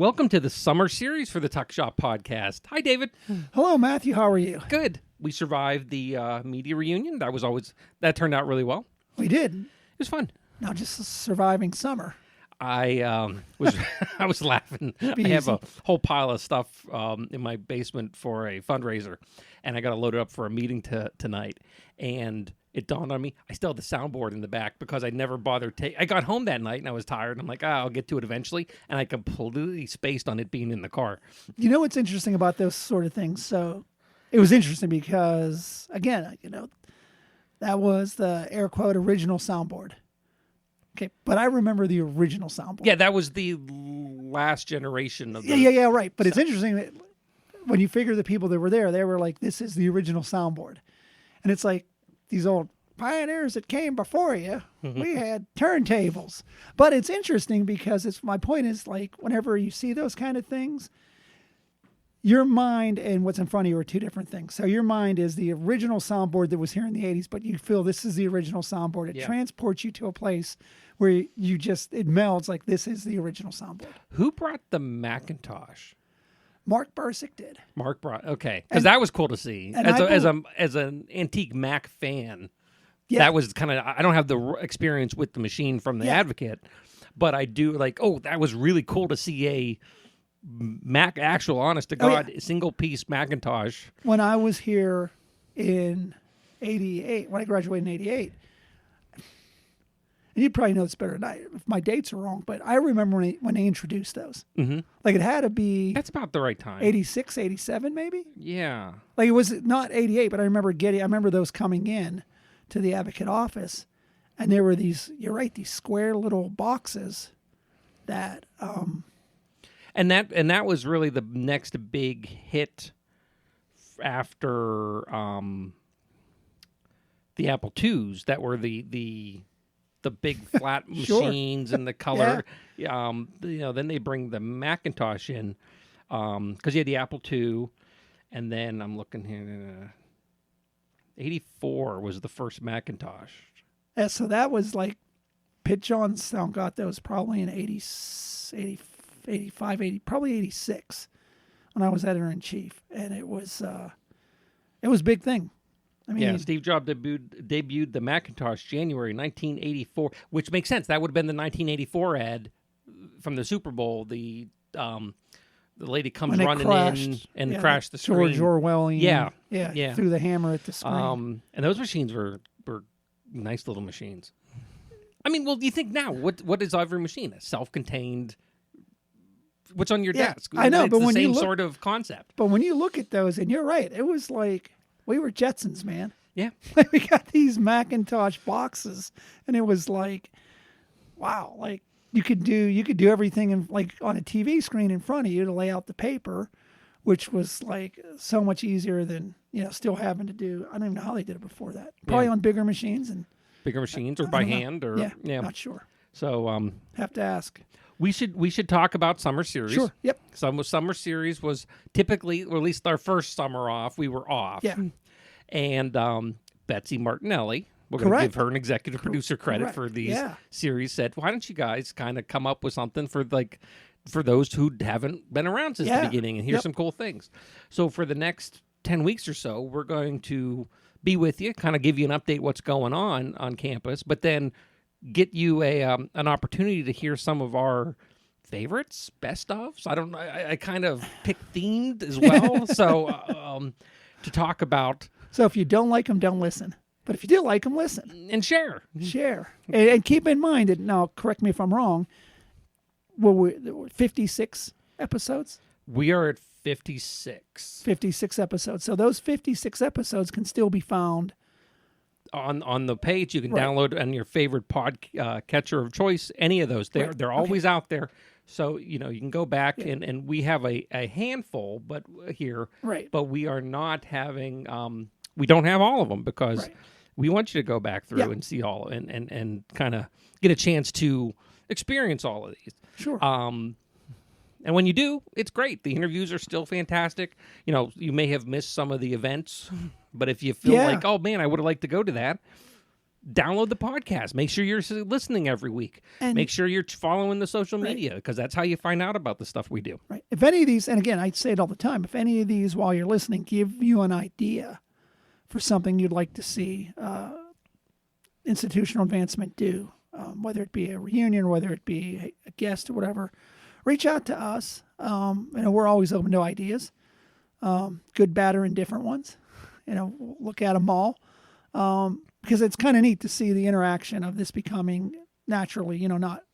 Welcome to the summer series for the Tuck Shop podcast. Hi, David. Hello, Matthew. How are you? Good. We survived the media reunion. That turned out really well. We did. It was fun. Now just surviving summer. I was laughing. I have a whole pile of stuff in my basement for a fundraiser, and I got to load it up for a meeting tonight. And it dawned on me, I still have the soundboard in the back because I never bothered I got home that night and I was tired. And I'm like, I'll get to it eventually. And I completely spaced on it being in the car. You know what's interesting about those sort of things? So it was interesting because, again, that was the air quote original soundboard. Okay, but I remember the original soundboard. Yeah, that was the last generation of the... Yeah, right. But it's interesting that when you figure the people that were there, they were like, this is the original soundboard. And it's like, these old pioneers that came before you, we had turntables. But it's interesting because my point is, like, whenever you see those kind of things, your mind and what's in front of you are two different things. So your mind is the original soundboard that was here in the 80s, but you feel this is the original soundboard. It transports you to a place where it melds like this is the original soundboard. Who brought the Macintosh? Mark Bursick did. Mark brought, okay, because that was cool to see. As an antique Mac fan, that was kind of, I don't have the experience with the machine from the Advocate, but I do that was really cool to see a Mac, actual honest to God, single piece Macintosh. When I was here in 88, when I graduated in 88, and you probably know this better than I, if my dates are wrong, but I remember when they introduced those. Mm-hmm. Like it had to be... That's about the right time. 86, 87 maybe? Yeah. Like it was not 88, but I remember those coming in to the Advocate office, and there were these, you're right, these square little boxes that... And that was really the next big hit after the Apple IIs that were the big flat machines and the color. Then they bring the Macintosh in because you had the Apple II, and then I'm looking here. 84 was the first Macintosh. Yeah, so that was like Pitt Johnstown got those probably in 85, 80, probably 86 when I was editor-in-chief, and it was a big thing. I mean, Steve Jobs debuted the Macintosh January 1984, which makes sense. That would have been the 1984 ad from the Super Bowl. The lady comes running in and crashed the screen. George Orwellian. Yeah. Threw the hammer at the screen. And those machines were nice little machines. I mean, well, you think now, what is every machine? A self-contained... What's on your desk? I know, it's but the when same you look, sort of concept. But when you look at those, and you're right, it was like we were Jetsons, man. Yeah, we got these Macintosh boxes, and it was like, wow, like you could do everything in, like on a TV screen in front of you to lay out the paper, which was like so much easier than still having to do. I don't even know how they did it before that. Probably on bigger machines or by hand or not sure. So have to ask. We should talk about summer series. Sure. Yep. Summer series was typically, or at least our first summer off, we were off. Yeah. And Betsy Martinelli, we're going to give her an executive producer credit for these series, said, why don't you guys kind of come up with something for those who haven't been around since the beginning, and here's some cool things. So for the next 10 weeks or so, we're going to be with you, kind of give you an update what's going on campus, but then get you an opportunity to hear some of our favorites, best ofs. I don't know. I kind of picked themed as well. So to talk about. So if you don't like them, don't listen. But if you do like them, listen and share. And keep in mind that, now correct me if I'm wrong. There were 56 episodes. We are at 56. 56 episodes. So those 56 episodes can still be found. On the page, you can download on your favorite catcher of choice, any of those. They're always out there. So, you can go back and we have a handful but we are not having, we don't have all of them because we want you to go back through and see all and kind of get a chance to experience all of these. Sure. And when you do, it's great. The interviews are still fantastic. You may have missed some of the events, but if you feel like, oh man, I would have liked to go to that, download the podcast. Make sure you're listening every week. And make sure you're following the social media, because that's how you find out about the stuff we do. Right. If any of these, and again, I say it all the time, if any of these while you're listening give you an idea for something you'd like to see institutional advancement do, whether it be a reunion, whether it be a guest or whatever, reach out to us. We're always open to ideas, good, bad, or indifferent ones. We'll look at them all, because it's kind of neat to see the interaction of this becoming naturally, not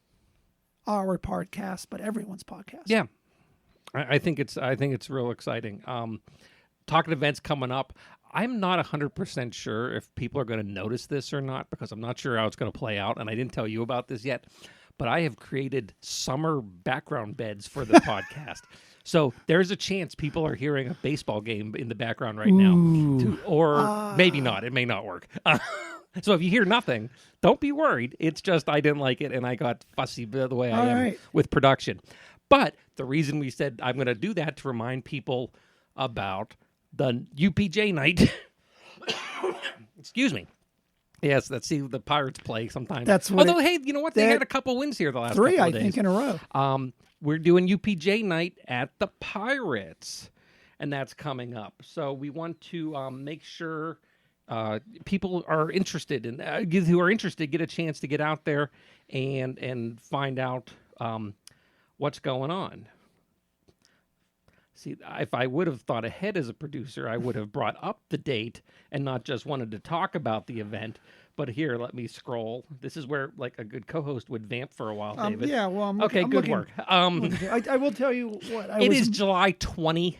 our podcast, but everyone's podcast. Yeah, I think it's real exciting. Talking events coming up. I'm not 100% sure if people are going to notice this or not, because I'm not sure how it's going to play out, and I didn't tell you about this yet. But I have created summer background beds for the podcast. So there's a chance people are hearing a baseball game in the background right now. Or maybe not. It may not work. So if you hear nothing, don't be worried. It's just I didn't like it, and I got fussy the way I am with production. But the reason we said I'm going to do that to remind people about the UPJ night. Excuse me. Yes, let's see the Pirates play sometimes. Although, hey, you know what? They had a couple wins here the last 3, couple of days. I think, in a row. We're doing UPJ night at the Pirates, and that's coming up. So we want to make sure people are interested, who are interested, get a chance to get out there and find out what's going on. See, if I would have thought ahead as a producer, I would have brought up the date and not just wanted to talk about the event. But here, let me scroll. This is where, like, a good co-host would vamp for a while, David. Yeah, well, I'm good looking, work. I will tell you what. It is July 25th.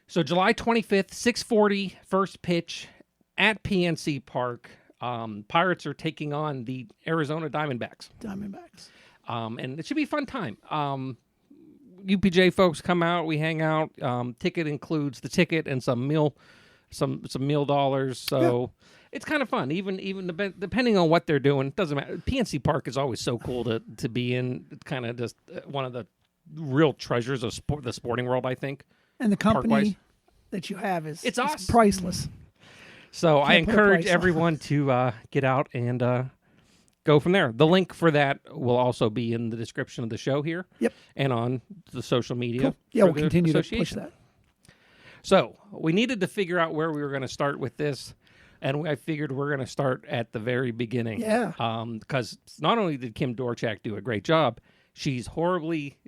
So July 25th, 6:40, first pitch at PNC Park. Pirates are taking on the Arizona Diamondbacks. And it should be a fun time. UPJ folks come out, we hang out. Ticket includes the ticket and some meal dollars. So it's kind of fun. Even depending on what they're doing, it doesn't matter. PNC Park is always so cool to be in. It's kind of just one of the real treasures of the sporting world, I think. And the company that you have is it's priceless. So I encourage everyone to get out and go from there. The link for that will also be in the description of the show here. Yep. And on the social media. Cool. Yeah, we'll continue to push that. So we needed to figure out where we were going to start with this. And I figured we're going to start at the very beginning. Yeah. Because not only did Kim Dorchak do a great job, she's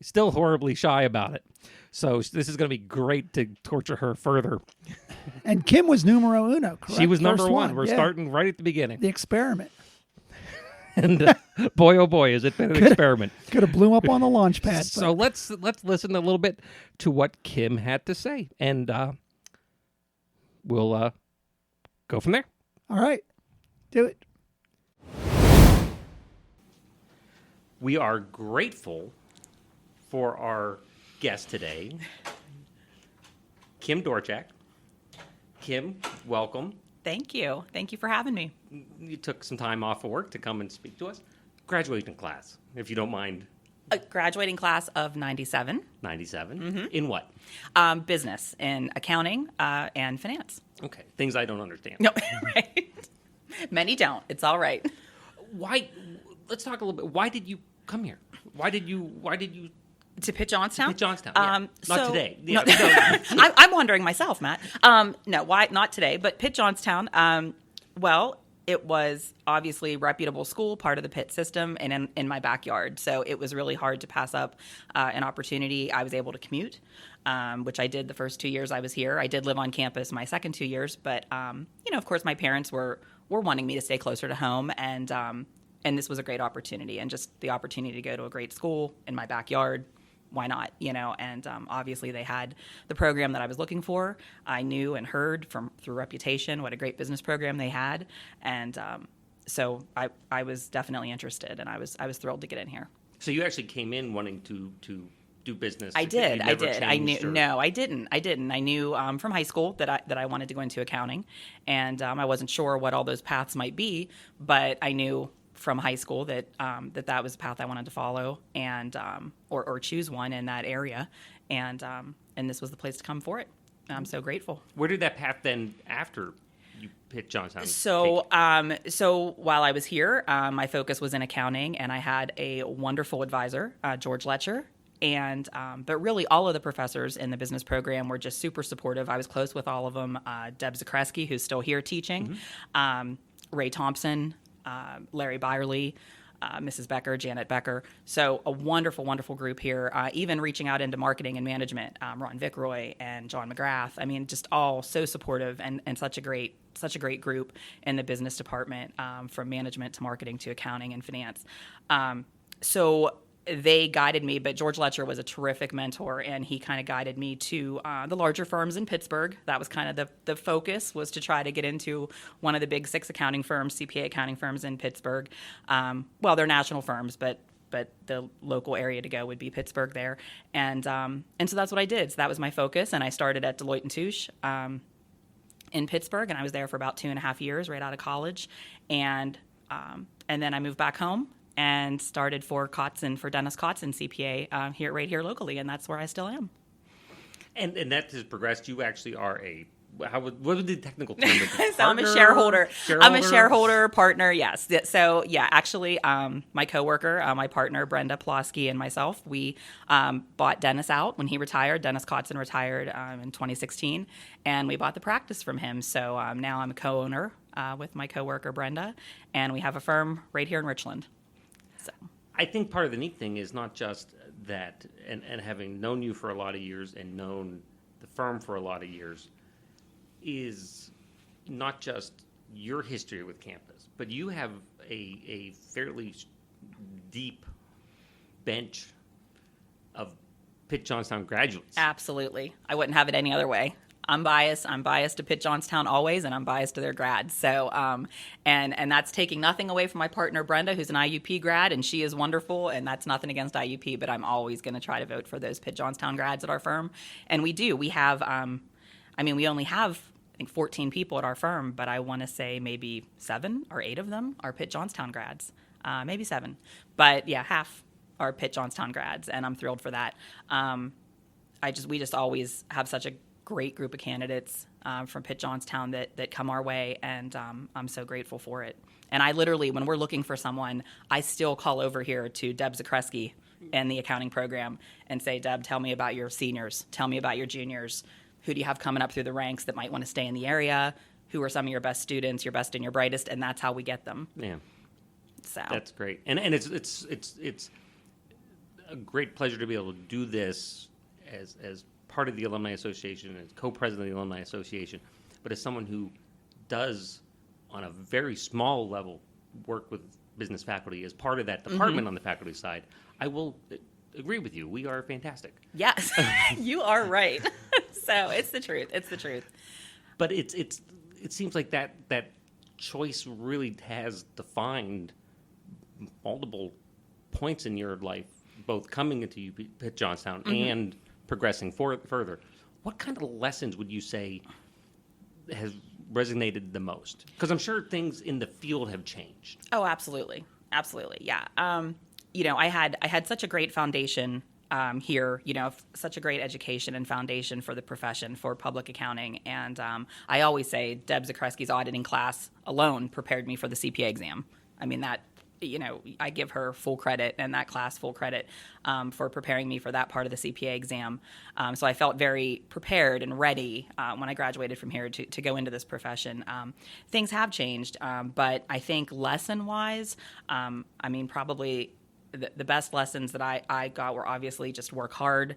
still horribly shy about it. So this is going to be great to torture her further. And Kim was numero uno, correct? She was number one. We're starting right at the beginning. The experiment. And boy, oh boy, has it been an experiment. Could have blew up on the launch pad. So let's listen a little bit to what Kim had to say, and we'll go from there. All right. Do it. We are grateful for our guest today, Kim Dorchak. Kim, welcome. Thank you. Thank you for having me. You took some time off of work to come and speak to us. Graduating class, if you don't mind. A graduating class of 97. 97? Mm-hmm. In what? Business, in accounting and finance. Okay. Things I don't understand. No, right. Many don't. It's all right. Why? Let's talk a little bit. Why did you come here? Why did you to Pitt Johnstown? Pitt Johnstown. Yeah. Not today. Yeah, no, I'm wondering myself, Matt. No, why not today? But Pitt Johnstown. Well, it was obviously a reputable school, part of the Pitt system, and in my backyard. So it was really hard to pass up an opportunity. I was able to commute, which I did the first 2 years I was here. I did live on campus my second 2 years, but of course, my parents were wanting me to stay closer to home, and this was a great opportunity, and just the opportunity to go to a great school in my backyard. Why not? And obviously they had the program that I was looking for. I knew and heard through reputation what a great business program they had, and so I was definitely interested, and I was thrilled to get in here. So you actually came in wanting to do business. I did. I knew. Or... No, I didn't. I knew from high school that I wanted to go into accounting, and I wasn't sure what all those paths might be, but I knew from high school that that was the path I wanted to follow, and or choose one in that area, and this was the place to come for it. I'm so grateful. Where did that path then after Pitt Johnstown? So while I was here, my focus was in accounting, and I had a wonderful advisor, George Letcher. And but really, all of the professors in the business program were just super supportive. I was close with all of them. Deb Zakreski, who's still here teaching, Ray Thompson, Larry Byerly, Mrs. Becker, Janet Becker. So a wonderful, wonderful group here. Even reaching out into marketing and management, Ron Vickroy and John McGrath. I mean, just all so supportive and such a great group in the business department, from management to marketing to accounting and finance. So they guided me, but George Letcher was a terrific mentor, and he kind of guided me to the larger firms in Pittsburgh. That was kind of the focus, was to try to get into one of the big 6 accounting firms, CPA accounting firms in Pittsburgh. Well, they're national firms, but the local area to go would be Pittsburgh there. And so that's what I did. So that was my focus, and I started at Deloitte & Touche in Pittsburgh, and I was there for about 2.5 years right out of college. And then I moved back home and started for Dennis Kotzen CPA right here locally, and that's where I still am. And that has progressed. You actually are what was the technical term? So I'm a shareholder. I'm a shareholder partner. Yes. So yeah, actually, my coworker, my partner Brenda Pulaski, and myself, we bought Dennis out when he retired. Dennis Kotzen retired in 2016, and we bought the practice from him. So now I'm a co-owner with my coworker Brenda, and we have a firm right here in Richland. So I think part of the neat thing is not just that, and having known you for a lot of years and known the firm for a lot of years, is not just your history with campus, but you have a fairly deep bench of Pitt Johnstown graduates. Absolutely. I wouldn't have it any other way. I'm biased. I'm biased to Pitt Johnstown always, and I'm biased to their grads. So, and that's taking nothing away from my partner Brenda, who's an IUP grad, and she is wonderful. And that's nothing against IUP, but I'm always going to try to vote for those Pitt Johnstown grads at our firm. And we do. We have, we only have, I think, 14 people at our firm, but I want to say maybe 7 or 8 of them are Pitt Johnstown grads, maybe 7. But yeah, half are Pitt Johnstown grads, and I'm thrilled for that. We just always have such a great group of candidates from Pitt Johnstown that come our way, and I'm so grateful for it. And I literally, when we're looking for someone, I still call over here to Deb Zakreski and the accounting program and say, Deb, tell me about your seniors. Tell me about your juniors. Who do you have coming up through the ranks that might want to stay in the area? Who are some of your best students, your best and your brightest? And that's how we get them. Yeah, so that's great. And it's a great pleasure to be able to do this as part of the Alumni Association, as co-president of the Alumni Association, but as someone who does, on a very small level, work with business faculty as part of that department on the faculty side, I will agree with you. We are fantastic. Yes, you are right. So it's the truth. It's the truth. But it seems like that choice really has defined multiple points in your life, both coming into Pitt Johnstown and progressing further. What kind of lessons would you say has resonated the most? Because I'm sure things in the field have changed. Oh, absolutely. Yeah. I had such a great foundation here, such a great education and foundation for the profession, for public accounting. And I always say Deb Zakreski's auditing class alone prepared me for the CPA exam. I mean, that, I give her full credit, and that class full credit for preparing me for that part of the CPA exam. So I felt very prepared and ready when I graduated from here to go into this profession. Things have changed, but I think lesson-wise, probably the best lessons that I got were obviously just work hard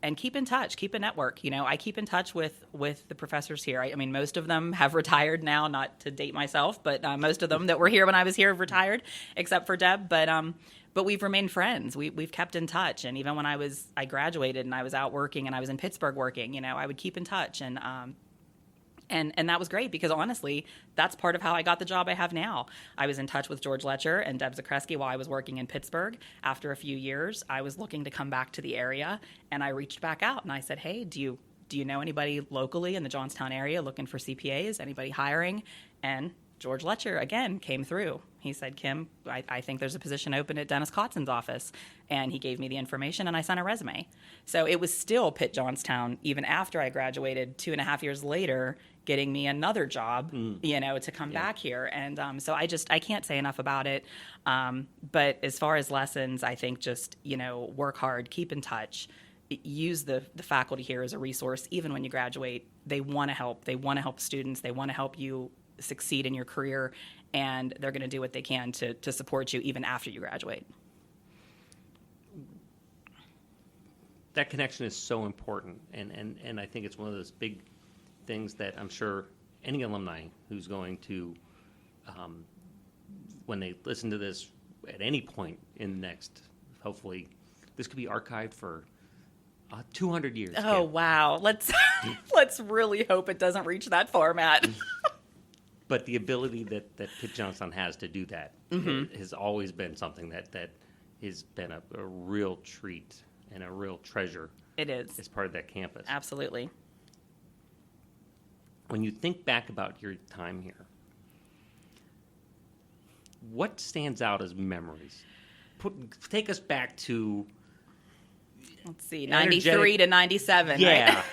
and keep in touch, keep a network. I keep in touch with the professors here. I mean, most of them have retired now, not to date myself, but most of them that were here when I was here have retired, except for Deb. But we've remained friends. We've kept in touch. And even when I graduated and I was out working and I was in Pittsburgh working, I would keep in touch. And that was great because, honestly, that's part of how I got the job I have now. I was in touch with George Letcher and Deb Zakreski while I was working in Pittsburgh. After a few years, I was looking to come back to the area, and I reached back out and I said, hey, do you know anybody locally in the Johnstown area looking for CPAs? Anybody hiring? And George Letcher, again, came through. He said, Kim, I think there's a position open at Dennis Kotzon's office. And he gave me the information, and I sent a resume. So it was still Pitt Johnstown, even after I graduated 2.5 years later, getting me another job, to come back here. And so I can't say enough about it. But as far as lessons, I think just, work hard, keep in touch, use the faculty here as a resource. Even when you graduate, they want to help. They want to help students. They want to help you succeed in your career, and they're going to do what they can to support you even after you graduate. That connection is so important, and I think it's one of those big things that I'm sure any alumni who's going to, when they listen to this at any point in the next, hopefully, this could be archived for 200 years. Oh, wow. Let's really hope it doesn't reach that far, Matt. But the ability that Pitt Johnstown has to do that has always been something that has been a real treat and a real treasure. It is. As part of that campus. Absolutely. When you think back about your time here, what stands out as memories? Take us back to... Let's see, 93 to 97, yeah, right?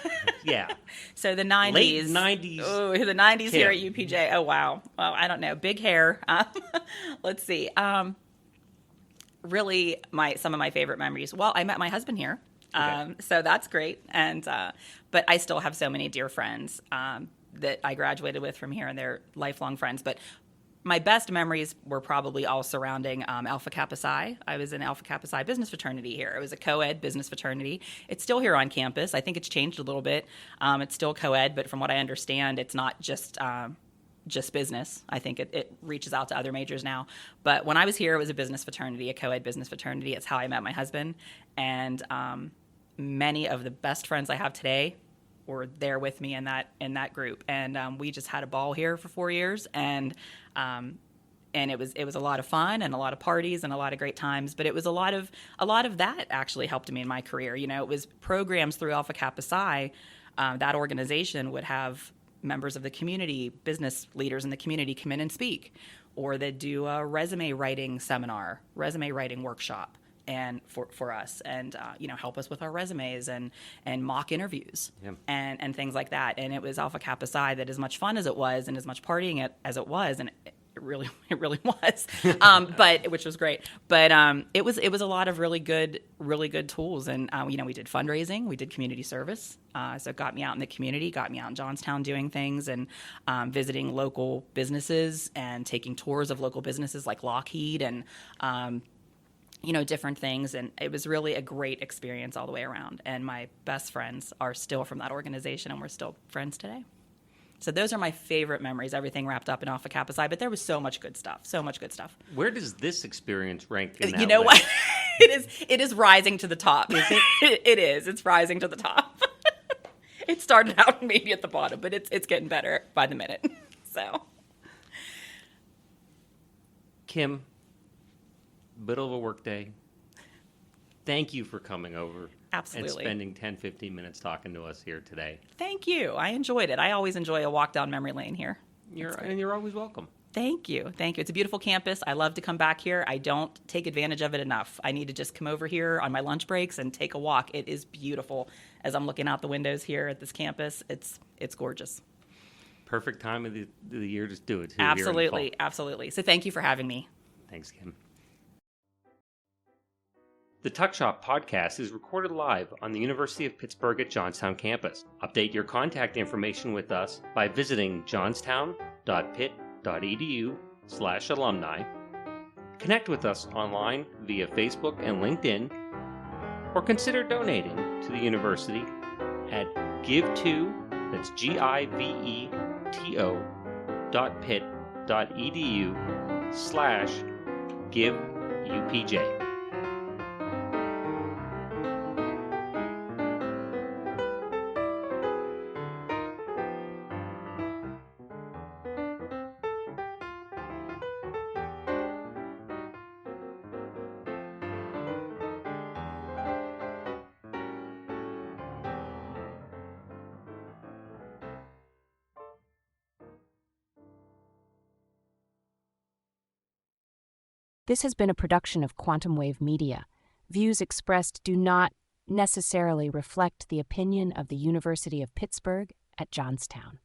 Yeah. So the 90s. Late 90s. Oh, the 90s here at UPJ. Oh, wow. Well, I don't know. Big hair. Let's see. Really, some of my favorite memories. Well, I met my husband here. Okay. So that's great. And but I still have so many dear friends that I graduated with from here, and they're lifelong friends. But my best memories were probably all surrounding Alpha Kappa Psi. I was in Alpha Kappa Psi business fraternity here. It was a co-ed business fraternity. It's still here on campus. I think it's changed a little bit. It's still co-ed, but from what I understand, it's not just business. I think it reaches out to other majors now. But when I was here, it was a business fraternity, a co-ed business fraternity. It's how I met my husband. And many of the best friends I have today were there with me in that group. And we just had a ball here for 4 years. And it was a lot of fun and a lot of parties and a lot of great times. But it was a lot of that actually helped me in my career. It was programs through Alpha Kappa Psi. That organization would have members of the community, business leaders in the community come in and speak, or they'd do a resume writing seminar, resume writing workshop, and for us, and help us with our resumes and mock interviews and things like that. And it was Alpha Kappa Psi that, as much fun as it was and as much partying as it was, and it really was, but which was great. But it was a lot of really good tools. And we did fundraising, we did community service. So it got me out in the community, got me out in Johnstown doing things, and visiting local businesses and taking tours of local businesses like Lockheed and different things. And it was really a great experience all the way around. And my best friends are still from that organization, and we're still friends today. So those are my favorite memories, everything wrapped up in Alpha Kappa Psi. But there was so much good stuff. Where does this experience rank in that You know list? What? It is rising to the top. Is it? It is. It's rising to the top. It started out maybe at the bottom, but it's getting better by the minute. So, Kim, middle of a work day, thank you for coming over. Absolutely. And spending 10, 15 minutes talking to us here today. Thank you. I enjoyed it. I always enjoy a walk down memory lane here. You're always welcome. Thank you. It's a beautiful campus. I love to come back here. I don't take advantage of it enough. I need to just come over here on my lunch breaks and take a walk. It is beautiful. As I'm looking out the windows here at this campus, it's gorgeous. Perfect time of the year to do it, too. Absolutely. So thank you for having me. Thanks, Kim. The Tuck Shop podcast is recorded live on the University of Pittsburgh at Johnstown campus. Update your contact information with us by visiting johnstown.pitt.edu/alumni. Connect with us online via Facebook and LinkedIn, or consider donating to the university at give2, that's giveto.pitt.edu/giveupj. This has been a production of Quantum Wave Media. Views expressed do not necessarily reflect the opinion of the University of Pittsburgh at Johnstown.